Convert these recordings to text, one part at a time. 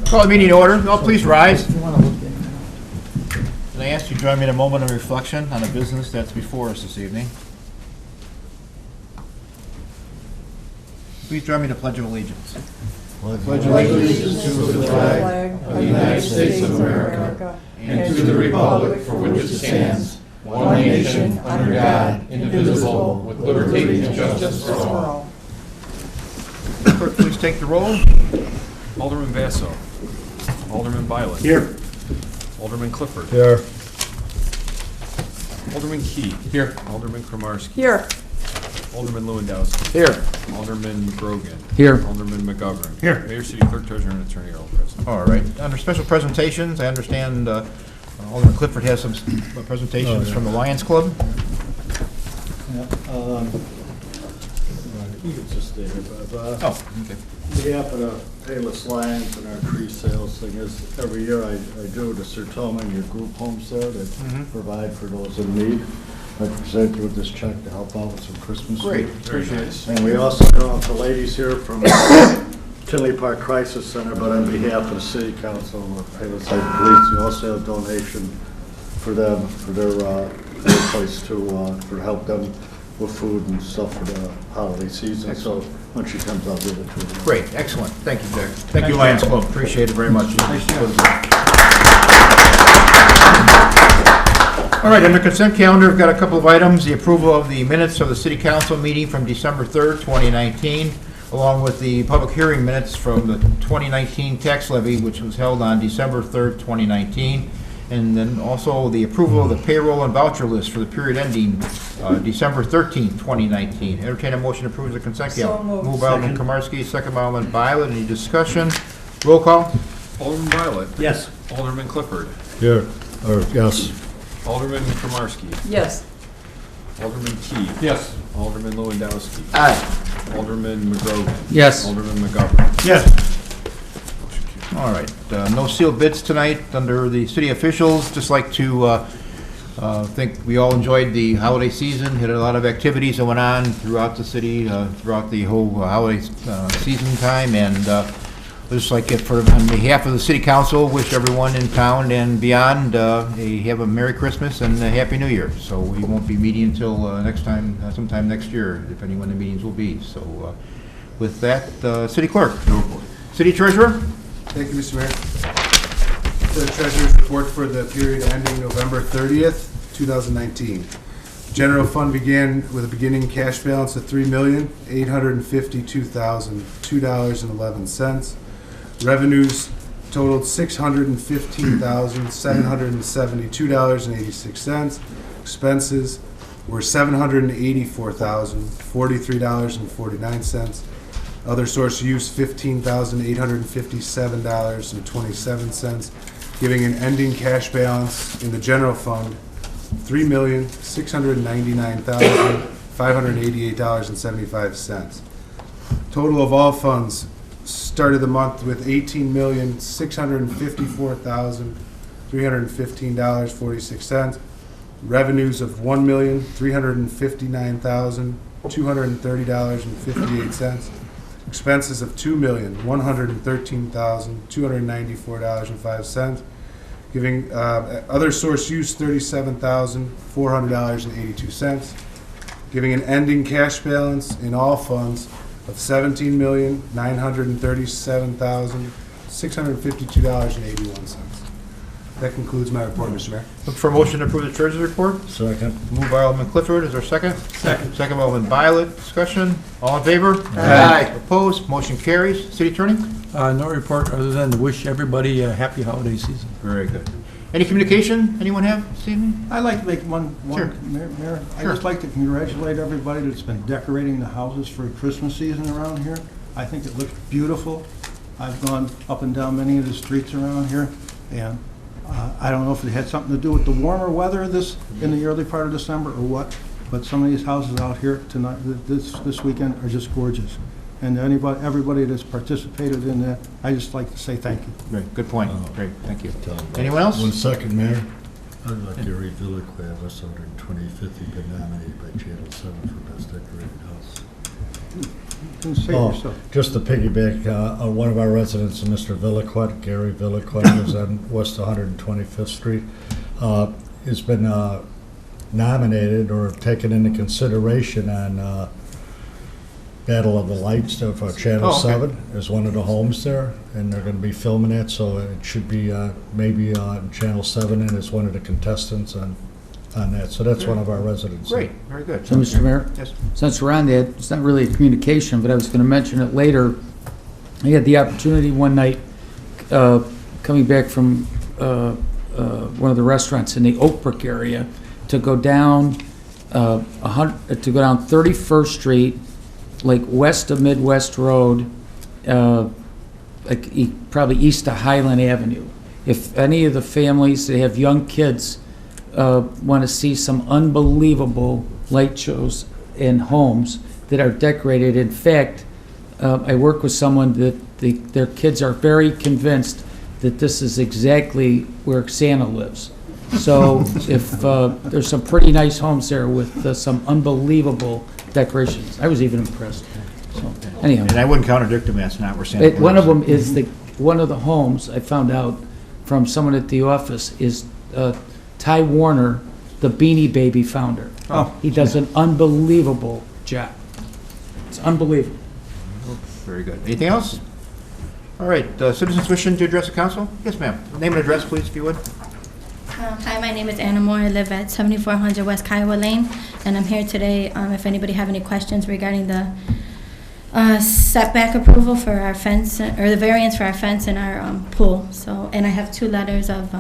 Call the meeting to order. Oh, please rise. And I ask you to join me in a moment of reflection on the business that's before us this evening. Please join me in the Pledge of Allegiance. Pledge allegiance to the flag of the United States of America and to the republic for which it stands, one nation, under God, indivisible, with liberty and justice for all. Clerk, please take the roll. Alderman Basso. Alderman Violet. Here. Alderman Clifford. Here. Alderman Key. Here. Alderman Kramarski. Here. Alderman Lewandowski. Here. Alderman Grogan. Here. Alderman McGovern. Here. Mayor, City Clerk, Treasurer, and Attorney are all present. All right. Under special presentations, I understand Alderman Clifford has some presentations from the Lions Club. You can just stay here, but Oh, okay. on behalf of the Payless Lions and our tree sales thing is, every year I do the Sir Tillman, your group homes there that provide for those in need. I present you with this check to help out with some Christmas. Great. Very nice. And we also got the ladies here from Tinley Park Crisis Center, but on behalf of the City Council of Payless Light Police, we also have a donation for them, for their place to help them with food and stuff for the holiday season. So when she comes, I'll give it to her. Great. Excellent. Thank you, Jack. Thank you, Lions Club. Appreciate it very much. All right, under consent calendar, I've got a couple of items. The approval of the minutes of the City Council meeting from December 3rd, 2019, along with the public hearing minutes from the 2019 tax levy, which was held on December 3rd, 2019. And then also the approval of the payroll and voucher list for the period ending December 13th, 2019. Entertain a motion to approve the consent calendar. Moved by Alderman Kramarski, second by Alderman Violet. Any discussion? Roll call. Alderman Violet. Yes. Alderman Clifford. Here, or yes. Alderman Kramarski. Yes. Alderman Key. Yes. Alderman Lewandowski. Aye. Alderman McGrogan. Yes. Alderman McGovern. Yes. All right, no sealed bids tonight under the city officials. Just like to think we all enjoyed the holiday season, had a lot of activities that went on throughout the city, throughout the whole holiday season time, and just like it on behalf of the city council, wish everyone in town and beyond have a Merry Christmas and a Happy New Year. So we won't be meeting until next time, sometime next year, depending when the meetings will be. So with that, City Clerk. City Treasurer. Thank you, Mr. Mayor. The Treasurer's report for the period ending November 30th, 2019. General fund began with a beginning cash balance of $3,852,002.11. Revenues totaled $615,772.86. Expenses were $784,043.49. Other source use, $15,857.27, giving an ending cash balance in the general fund, $3,699,588.75. Total of all funds started the month with $18,654,315.46. Revenues of $1,359,230.58. Expenses of $2,113,294.05, giving other source use $37,400.82, giving an ending cash balance in all funds of $17,937,652.81. That concludes my report, Mr. Mayor. Look for a motion to approve the Treasurer's report. Second. Moved by Alderman Clifford. Is there a second? Second. Second by Alderman Violet. Discussion. All in favor? Aye. Opposed? Motion carries. City Attorney? No report other than to wish everybody a happy holiday season. Very good. Any communication anyone have this evening? I'd like to make one Sure. Mayor, I'd Sure. just like to congratulate everybody that's been decorating the houses for Christmas season around here. I think it looks beautiful. I've gone up and down many of the streets around here, and I don't know if it had something to do with the warmer weather in the early part of December or what, but some of these houses out here tonight, this weekend, are just gorgeous. And everybody that's participated in that, I just like to say thank you. Great. Good point. Great. Thank you. Anyone else? 1 second, Mayor. I'd like to read Villa Clavis 125th. He's been nominated by Channel 7 for Best Decorated House. And say Oh, yourself. just to piggyback, one of our residents, Mr. Villiquette, Gary Villiquette, lives on West 125th Street, has been nominated or taken into consideration on Battle of the Lights of Channel Oh, okay. 7 as one of the homes there, and they're going to be filming it, so it should be maybe on Channel 7 and as one of the contestants on that. So that's one of our residents. Great, very good. So, Mr. Mayor, Yes. since we're on that, it's not really a communication, but I was going to mention it later. I had the opportunity one night, coming back from one of the restaurants in the Oakbrook area, to go down 31st Street, like west of Midwest Road, probably east of Highland Avenue. If any of the families that have young kids want to see some unbelievable light shows in homes that are decorated. In fact, I work with someone that their kids are very convinced that this is exactly where Santa lives. So if there's some pretty nice homes there with some unbelievable decorations. I was even impressed. So anyhow. And I wouldn't contradict him, that's not where Santa One of lives. them is one of the homes I found out from someone at the office is Ty Warner, the Beanie Baby founder. Oh. He does an unbelievable job. It's unbelievable. Very good. Anything else? All right, citizens wishing to address the council? Yes, ma'am. Name and address, please, if you would. Hi, my name is Anna Moore. I live at 7400 West Kiowa Lane, and I'm here today if anybody have any questions regarding the setback approval for our fence, or the variance for our fence and our pool. So, and I have two letters of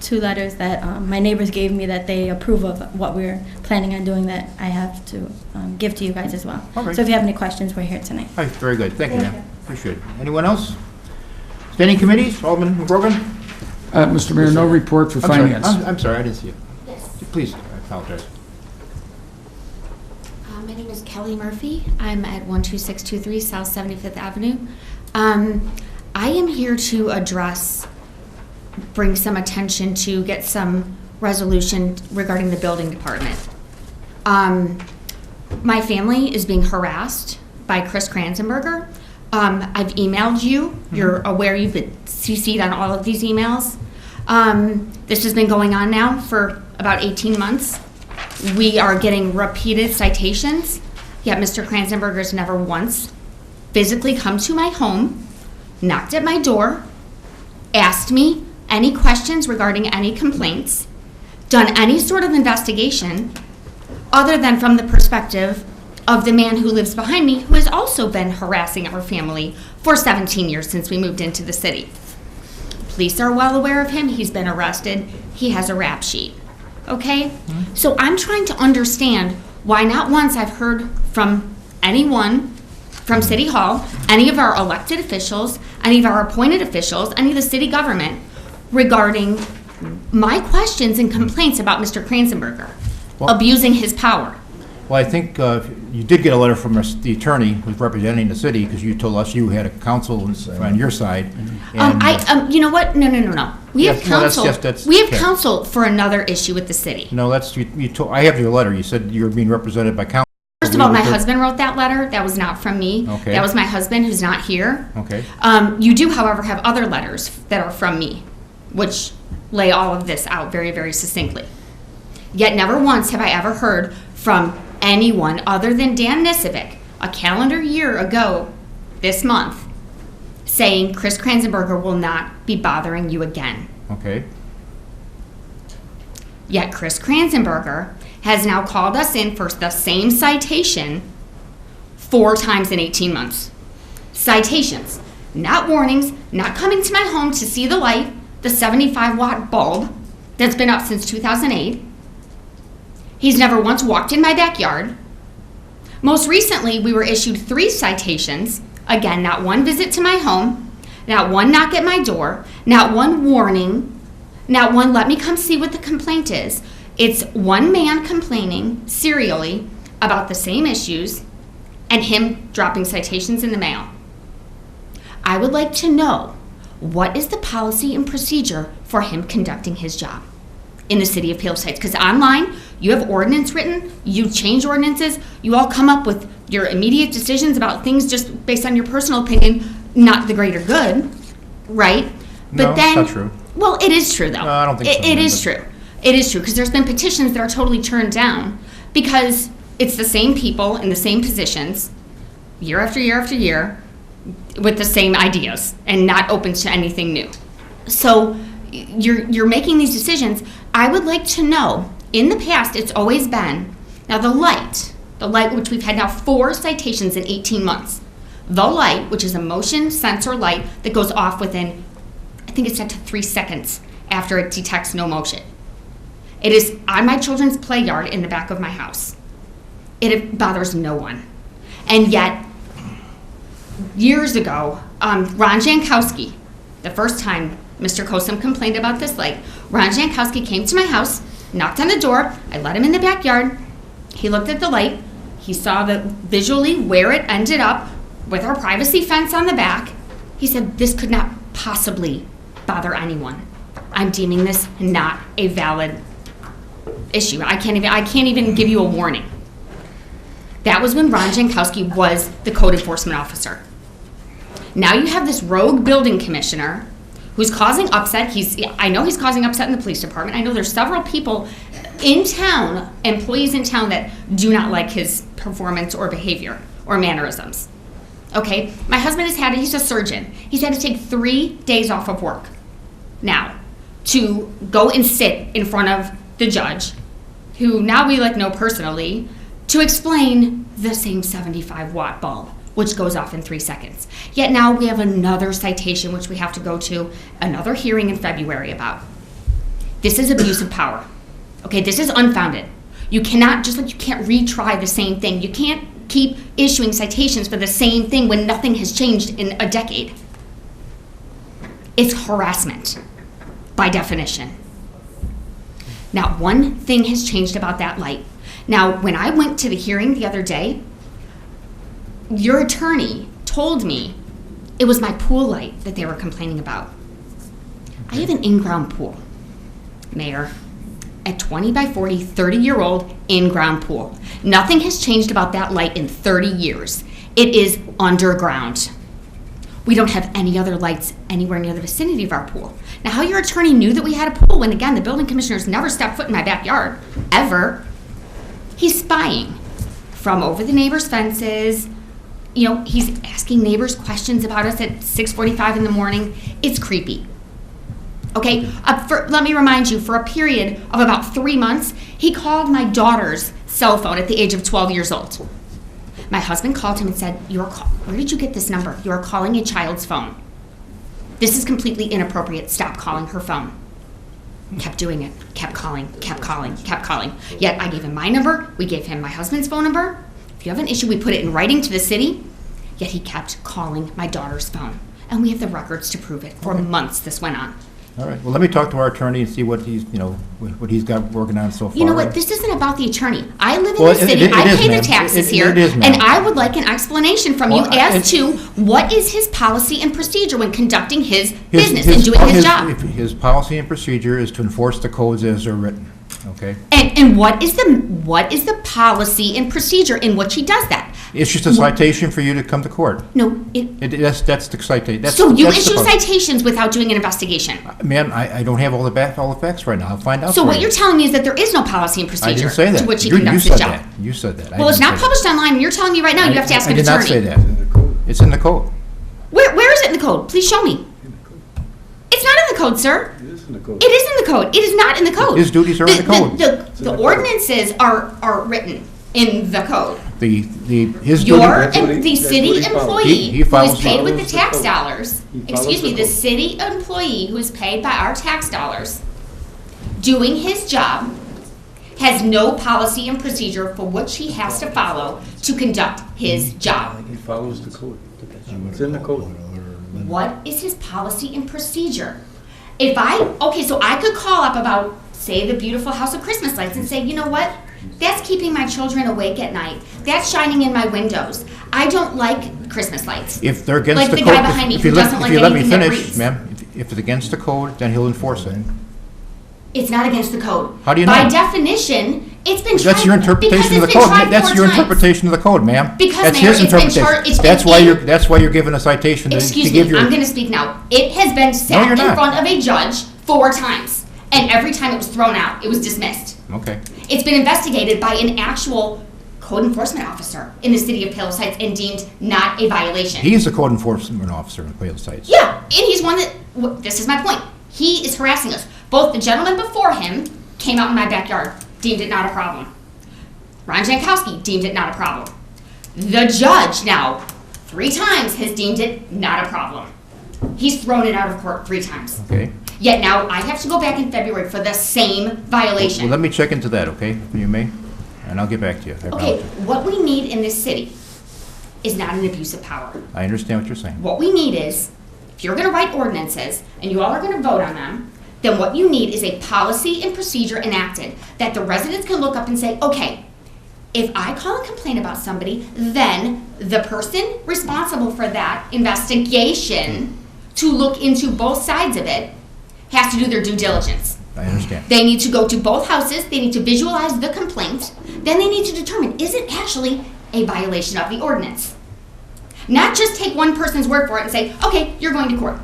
two letters that my neighbors gave me that they approve of what we're planning on doing, that I have to give to you guys as well. All right. So if you have any questions, we're here tonight. All right, very good. Thank you, ma'am. Appreciate it. Anyone else? Standing committees, Alderman McGrogan? Mr. Mayor, no report for I'm sorry. finance. I'm sorry, I didn't see you. Yes. Please, I apologize. My name is Kelly Murphy. I'm at 12623 South 75th Avenue. I am here to bring some attention to get some resolution regarding the building department. My family is being harassed by Chris Kranzenberger. I've emailed you. You're aware you've been CC'd on all of these emails. This has been going on now for about 18 months. We are getting repeated citations, yet Mr. Kranzenberger's never once physically come to my home, knocked at my door, asked me any questions regarding any complaints, done any sort of investigation, other than from the perspective of the man who lives behind me, who has also been harassing our family for 17 years since we moved into the city. Police are well aware of him. He's been arrested. He has a rap sheet. Okay? So I'm trying to understand why not once I've heard from anyone from City Hall, any of our elected officials, any of our appointed officials, any of the city government regarding my questions and complaints about Mr. Kranzenberger abusing his power. Well, I think you did get a letter from the attorney who's representing the city, because you told us you had a counsel on your side. And, You know what? No. We Yes, have no, that's counsel. just- that's- We have okay. counsel for another issue with the city. No, that's, you told, I have your letter. You said you're being represented by counsel. First of all, my husband wrote that letter. That was not from me. Okay. That was my husband, who's not here. Okay. You do, however, have other letters that are from me, which lay all of this out very, very succinctly. Yet never once have I ever heard from anyone other than Dan Nisovic, a calendar year ago this month, saying Chris Kranzenberger will not be bothering you again. Okay. Yet Chris Kranzenberger has now called us in for the same citation 4 times in 18 months. Citations, not warnings, not coming to my home to see the light, the 75-watt bulb that's been up since 2008. He's never once walked in my backyard. Most recently, we were issued 3 citations. Again, not one visit to my home, not one knock at my door, not one warning, not one let me come see what the complaint is. It's one man complaining serially about the same issues and him dropping citations in the mail. I would like to know, what is the policy and procedure for him conducting his job in the city of Paleface Heights? Because online, You have ordinance written, you change ordinances, you all come up with your immediate decisions about things just based on your personal opinion, not the greater good, right? No, it's not true. Well, it is true, though. No, I don't think so, It no, is but- true. It is true, because there's been petitions that are totally turned down because it's the same people in the same positions, year after year after year, with the same ideas and not open to anything new. So you're making these decisions. I would like to know, in the past, it's always been, now the light, which we've had now 4 citations in 18 months. The light, which is a motion sensor light that goes off within, I think it's set to 3 seconds after it detects no motion. It is on my children's play yard in the back of my house. It bothers no one. And yet, years ago, Ron Jankowski, the first time Mr. Kosum complained about this light, Ron Jankowski came to my house, knocked on the door, I let him in the backyard, he looked at the light, he saw visually where it ended up with our privacy fence on the back. He said, this could not possibly bother anyone. I'm deeming this not a valid issue. I can't even give you a warning. That was when Ron Jankowski was the code enforcement officer. Now you have this rogue building commissioner who's causing upset. I know he's causing upset in the police department. I know there's several people in town, employees in town, that do not like his performance or behavior or mannerisms. Okay, my husband he's a surgeon. He's had to take 3 days off of work now to go and sit in front of the judge, who now we know personally, to explain the same 75-watt bulb, which goes off in 3 seconds. Yet now we have another citation, which we have to go to another hearing in February about. This is abuse of power. Okay, this is unfounded. You cannot, just like you can't retry the same thing, you can't keep issuing citations for the same thing when nothing has changed in a decade. It's harassment, by definition. Now, one thing has changed about that light. Now, when I went to the hearing the other day, your attorney told me it was my pool light that they were complaining about. I have an in-ground pool, Mayor, a 20 by 40, 30-year-old in-ground pool. Nothing has changed about that light in 30 years. It is underground. We don't have any other lights anywhere near the vicinity of our pool. Now, how your attorney knew that we had a pool when, again, the building commissioner's never stepped foot in my backyard, ever. He's spying from over the neighbors' fences. You know, he's asking neighbors questions about us at 6:45 in the morning. It's creepy. Okay, let me remind you, for a period of about 3 months, he called my daughter's cell phone at the age of 12 years old. My husband called him and said, where did you get this number? You are calling a child's phone. This is completely inappropriate. Stop calling her phone. Kept doing it. Kept calling, kept calling, kept calling. Yet I gave him my number. We gave him my husband's phone number. If you have an issue, we put it in writing to the city. Yet he kept calling my daughter's phone. And we have the records to prove it. For months this went on. All right, well, let me talk to our attorney and see what he's, what he's got working on so far. You know what? This isn't about the attorney. I live in Well, the city. it I is, pay the ma'am. taxes It here. is, ma'am. And I would like an explanation from you Well, as to what is his policy and procedure when conducting his business and doing his job. His policy and procedure is to enforce the codes as they're written, okay? And what is the policy and procedure in which he does that? It's just a citation for you to come to court. No, That's the citation. so you issue citations without doing an investigation. Ma'am, I don't have all the facts right now. I'll find out So for what you. you're telling me is that there is no policy and procedure I didn't say that. to which he You conducts said his job. that. You said that. I Well, it's didn't not say published online, and you're telling me right now you have to ask I an did attorney. not say that. It's in the code. Where is it in the code? Please show me. It's not in the code, sir. It is in the code. It is in the code. It is not in the code. His duties are in the code. The ordinances are written in the code. His Your duty. the city what he follows. employee He who is follows paid with the the tax code. dollars, He follows excuse me, the the code. city employee who is paid by our tax dollars, doing his job, has no policy and procedure for which he has to follow to conduct his job. He follows the code. It's in the code. What is his policy and procedure? So I could call up about, say, the beautiful House of Christmas lights and say, you know what? That's keeping my children awake at night. That's shining in my windows. I don't like Christmas lights. If they're against Like the the code. guy behind me if who you let- doesn't like If you let me anything that finish, reads. ma'am, if it's against the code, then he'll enforce it. It's not against the code. How do you By know? definition, It's been That's your tried- interpretation of the because it's been code. tried That's 4 your times. interpretation of the code, ma'am. Because, That's Mayor, his it's been interpretation. it's That's been why in- that's why you're given a citation to Excuse give me, your. I'm gonna speak now. It has been sat you're in not. front of a judge 4 times, and every time it was thrown out, it was dismissed. Okay. It's been investigated by an actual code enforcement officer in the city of Palos Heights and deemed not a violation. He is the code enforcement officer in Palos Heights. Yeah, and he's one that, this is my point. He is harassing us. Both the gentleman before him came out in my backyard, deemed it not a problem. Ron Jankowski deemed it not a problem. The judge now, 3 times, has deemed it not a problem. He's thrown it out of court 3 times. Okay. Yet now I have to go back in February for the same violation. Well, let me check into that, okay, if you may, and I'll get back to you. I Okay, promise you. what we need in this city is not an abuse of power. I understand what you're saying. What we need is, if you're gonna write ordinances and you all are gonna vote on them, then what you need is a policy and procedure enacted that the residents can look up and say, okay, if I call and complain about somebody, then the person responsible for that investigation to look into both sides of it has to do their due diligence. I understand. They need to go to both houses, they need to visualize the complaint, then they need to determine, is it actually a violation of the ordinance? Not just take one person's word for it and say, okay, you're going to court.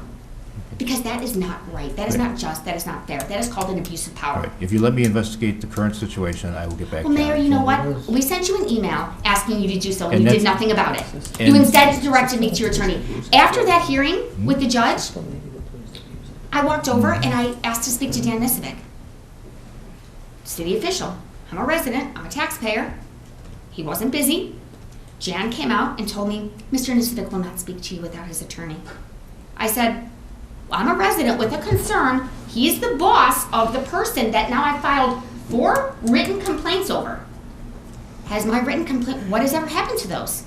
Because that is not right, that is not just, that is not fair, that is called an abuse of All power. right, if you let me investigate the current situation, I will get back to Well, you. Mayor, you know what? We sent you an email asking you to do so, and And you did that's- nothing about it. You and- instead directed me to your attorney. After that hearing with the judge, I walked over and I asked to speak to Dan Nisovic. City official. I'm a resident, I'm a taxpayer. He wasn't busy. Jan came out and told me, Mr. Nisovic will not speak to you without his attorney. I said, well, I'm a resident with a concern. He's the boss of the person that now I filed 4 written complaints over. Has my written complaint, what has ever happened to those?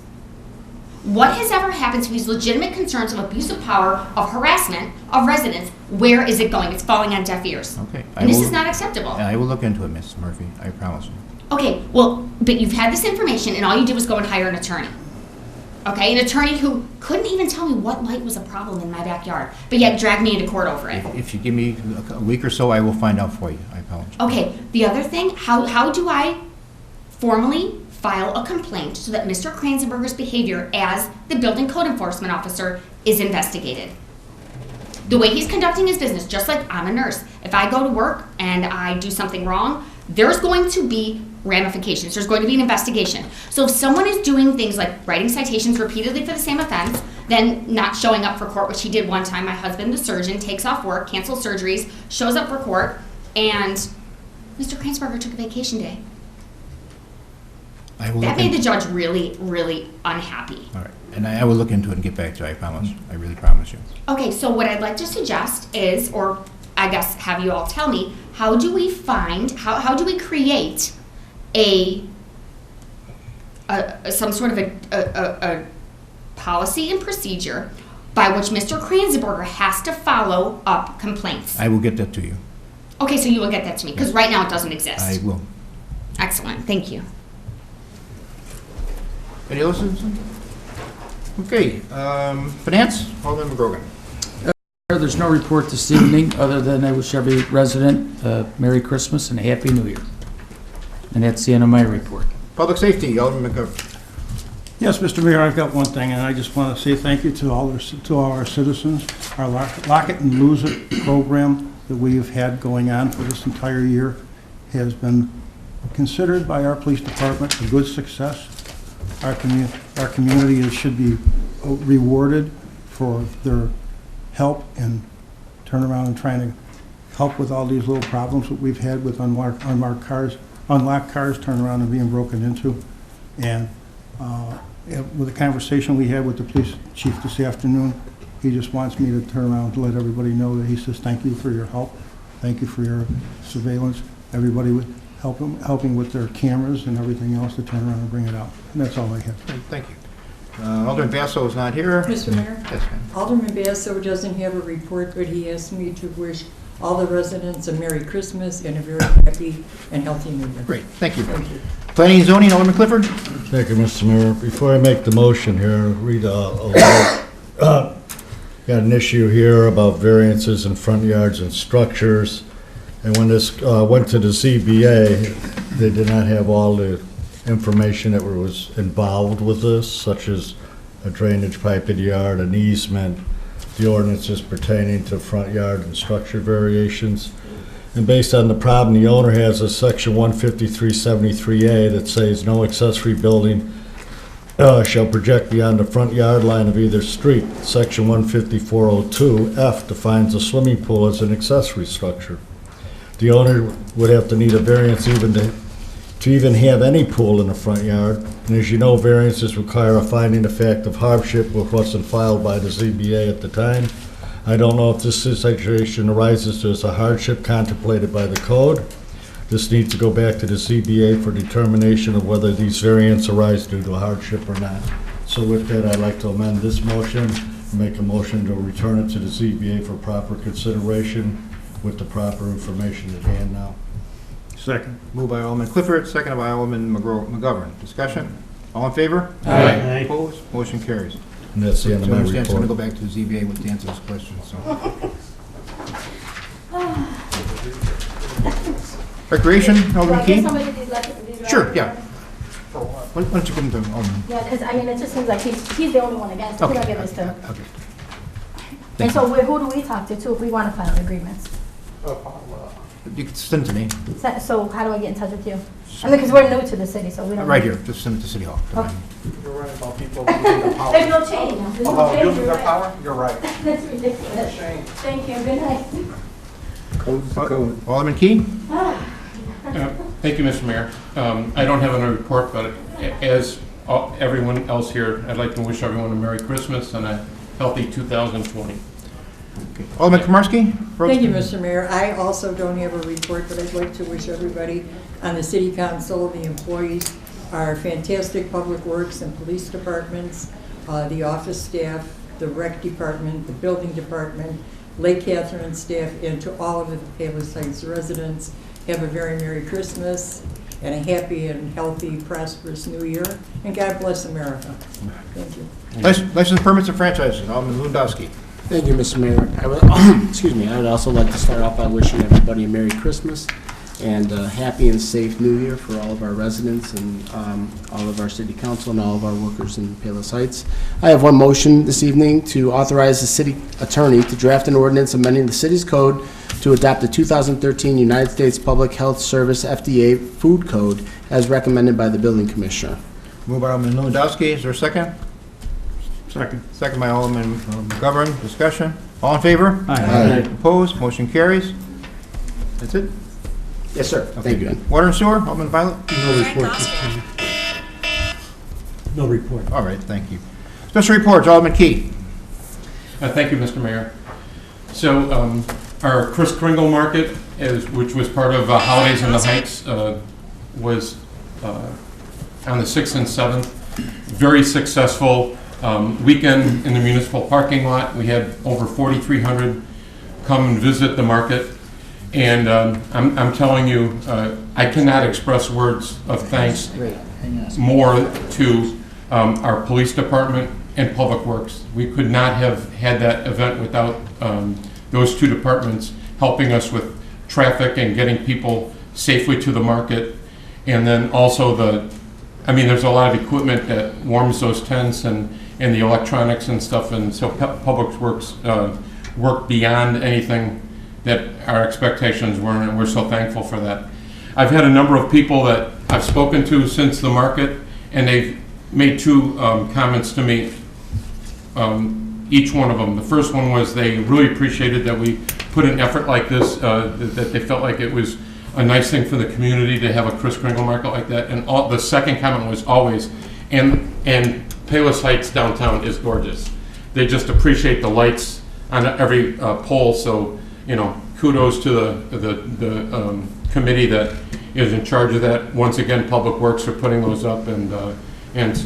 What has ever happened to these legitimate concerns of abuse of power, of harassment of residents? Where is it going? It's falling on deaf ears. Okay. And this is not acceptable. I will look into it, Ms. Murphy, I promise you. Okay, well, but you've had this information and all you did was go and hire an attorney. Okay, an attorney who couldn't even tell me what light was a problem in my backyard, but yet dragged me into court over it. If you give me a week or so, I will find out for you, I apologize. Okay, the other thing, how do I formally file a complaint so that Mr. Kranzenberger's behavior as the building code enforcement officer is investigated? The way he's conducting his business, just like I'm a nurse. If I go to work and I do something wrong, there's going to be ramifications. There's going to be an investigation. So if someone is doing things like writing citations repeatedly for the same offense, then not showing up for court, which he did one time. My husband, the surgeon, takes off work, cancels surgeries, shows up for court, and Mr. Kranzberger took a vacation day. I will That look made in- the judge really, really unhappy. All right, and I will look into it and get back to you, I promise. I really promise you. Okay, so what I'd like to suggest is, or I guess have you all tell me, how do we find, how do we create some sort of a policy and procedure by which Mr. Kranzenberger has to follow up complaints? I will get that to you. Okay, so you will get that to me, because right now it doesn't exist. I will. Excellent, thank you. Any other citizens? Okay, Finance, Alderman McGrogan. There's no report this evening, other than I wish every resident a Merry Christmas and a Happy New Year. And that's the end of my report. Public Safety, Alderman McGovern. Yes, Mr. Mayor, I've got one thing, and I just want to say thank you to all our citizens. Our Lock It and Lose It program that we have had going on for this entire year has been considered by our police department a good success. Our community should be rewarded for their help in turnaround and trying to help with all these little problems that we've had with unlocked cars, turn around and being broken into. And with the conversation we had with the police chief this afternoon, he just wants me to turn around to let everybody know that he says, thank you for your help. Thank you for your surveillance. Everybody with helping with their cameras and everything else to turn around and bring it out. And that's all I have. Great, thank you. Alderman Basso is not here. Mr. Mayor? Yes, ma'am. Alderman Basso doesn't have a report, but he asked me to wish all the residents a Merry Christmas and a very happy and healthy New Year. Great, thank you. Thank you. Planning and Zoning, Alderman Clifford. Thank you, Mr. Mayor. Before I make the motion here, read a letter. Got an issue here about variances in front yards and structures. And when this went to the ZBA, they did not have all the information that was involved with this, such as a drainage pipe in the yard, an easement, the ordinances pertaining to front yard and structure variations. And based on the problem the owner has, a section 15373A that says no accessory building shall project beyond the front yard line of either street. Section 15402F defines a swimming pool as an accessory structure. The owner would have to need a variance even to even have any pool in the front yard. And as you know, variances require a finding of fact of hardship, which wasn't filed by the ZBA at the time. I don't know if this situation arises as a hardship contemplated by the code. This needs to go back to the ZBA for determination of whether these variants arise due to hardship or not. So with that, I'd like to amend this motion, make a motion to return it to the ZBA for proper consideration with the proper information at hand now. Second. Moved by Alderman Clifford, seconded by Alderman McGovern. Discussion? All in favor? Aye. Opposed? Motion carries. And that's the end of my I'm going to report. go back to the ZBA with the answer to this question, so. Recreation, Alderman Key? Sure, yeah. Why don't you give them to Alderman? Yeah, because I mean, it just seems like he's the only one against. Who do I give this to? Okay. And so who do we talk to too if we want to file agreements? You can send it to me, So how do I get in touch with you? I mean, because we're new to the city, so we don't. right here, just send it to City Hall. Okay. You're right about people losing their power. There's no change. There's no About change. losing You're their right. power? You're right. That's ridiculous. Thank you. Good night. Code's the code. Alderman Key? Thank you, Mr. Mayor. I don't have a report, but as everyone else here, I'd like to wish everyone a Merry Christmas and a healthy 2020. Alderman Komarski? Thank you, Mr. Mayor. I also don't have a report, but I'd like to wish everybody on the city council, the employees, our fantastic public works and police departments, the office staff, the rec department, the building department, Lake Catherine staff, and to all of the Palos Heights residents, have a very Merry Christmas and a happy and healthy, prosperous New Year, and God bless America. Thank you. License permits and franchises, Alderman Lewandowski. Thank you, Mr. Mayor. I would, excuse me, I would also like to start off by wishing everybody a Merry Christmas and a happy and safe New Year for all of our residents and all of our city council and all of our workers in Palos Heights. I have one motion this evening to authorize the city attorney to draft an ordinance amending the city's code to adopt the 2013 United States Public Health Service FDA Food Code as recommended by the building commissioner. Moved by Alderman Lewandowski. Is there a second? Second. Second by Alderman McGovern. Discussion? All in favor? Aye. Opposed? Motion carries. That's it? Yes, sir. Thank you. Water and sewer, Alderman Violet? No report this time. No report. All right, thank you. Special reports, Alderman Key. Thank you, Mr. Mayor. So our Kris Kringle Market, which was part of Holidays in the Heights, was on the 6th and 7th. Very successful weekend in the municipal parking lot. We had over 4,300 come and visit the market. And I'm telling you, I cannot express words of thanks more to our police department and Public Works. We could not have had that event without those two departments helping us with traffic and getting people safely to the market. And then also there's a lot of equipment that warms those tents and the electronics and stuff. And so Public Works worked beyond anything that our expectations were, and we're so thankful for that. I've had a number of people that I've spoken to since the market, and they've made two comments to me, each one of them. The first one was they really appreciated that we put an effort like this, that they felt like it was a nice thing for the community to have a Kris Kringle market like that. And the second comment was always, and Palos Heights downtown is gorgeous. They just appreciate the lights on every pole, so kudos to the committee that is in charge of that. Once again, Public Works for putting those up, and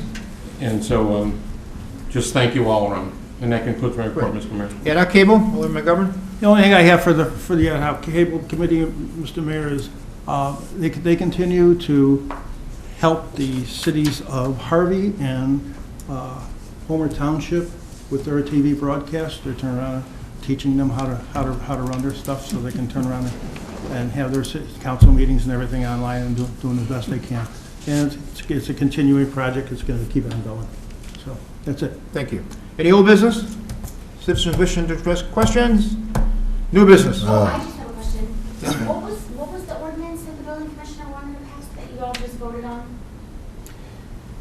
so just thank you all around. And that concludes my report, Mr. Mayor. Ad hoc cable, Alderman McGovern. The only thing I have for the ad hoc cable committee, Mr. Mayor, is they continue to help the cities of Harvey and Homer Township with their TV broadcast. They're turning around teaching them how to run their stuff so they can turn around and and have their city council meetings and everything online and doing the best they can. And it's a continuing project, it's gonna keep on going. So, that's it. Thank you. Any old business? Citizens wishing to express questions? New business? Oh, I just have a question. What was the ordinance that the building commissioner wanted to pass that you all just voted on?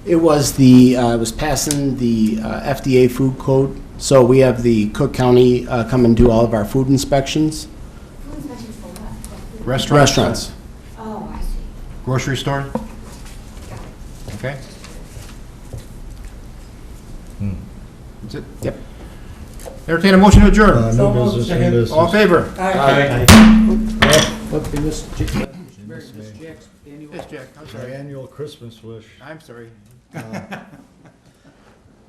It was it was passing the FDA food code. So we have the Cook County come and do all of our food inspections. Food inspections for what? Restaurants. Oh, I see. Grocery store? Okay. That's it? Yep. Entertain a motion to adjourn. So New moved. business, new business. All in favor? Aye. Yes, Jack, I'm sorry. Annual Christmas wish. I'm sorry.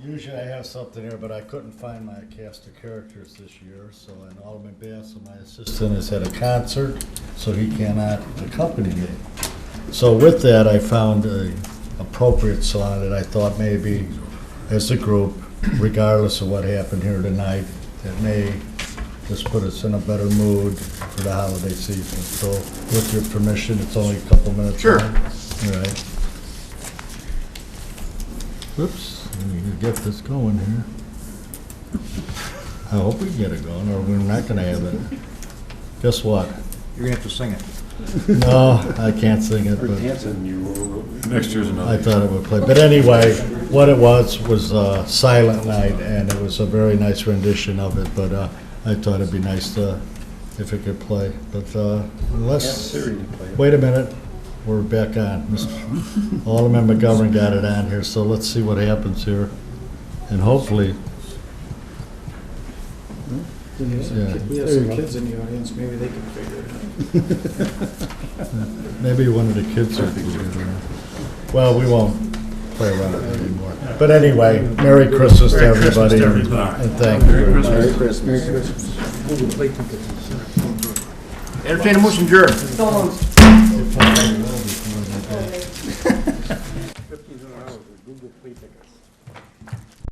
Usually I have something here, but I couldn't find my cast of characters this year, so, and Alderman Bass, my assistant, has had a concert, so he cannot accompany me. So with that, I found a appropriate song that I thought maybe, as a group, regardless of what happened here tonight, that may just put us in a better mood for the holiday season. So with your permission, it's only a couple minutes. Sure. long. All right. Whoops, let me get this going here. I hope we can get it going, or we're not gonna have it. Guess what? You're gonna have to sing it. No, I can't sing it, but Next year's I thought it would play. But anyway, what it was Silent Night, and it was a very nice rendition of it, but I thought it'd be nice to, if it could play. But unless, wait a minute, we're back on. Alderman McGovern got it on here, so let's see what happens here. And hopefully, yeah. We have some kids in the audience, maybe they can figure it out. Maybe one of the kids will figure it out. Well, we won't play around with it anymore. But anyway, Merry Christmas to everybody. And thank you very much. Merry Christmas. Merry Christmas. Google Play tickets. Entertain a motion to adjourn. So moved. $1,500 with Google Play tickets.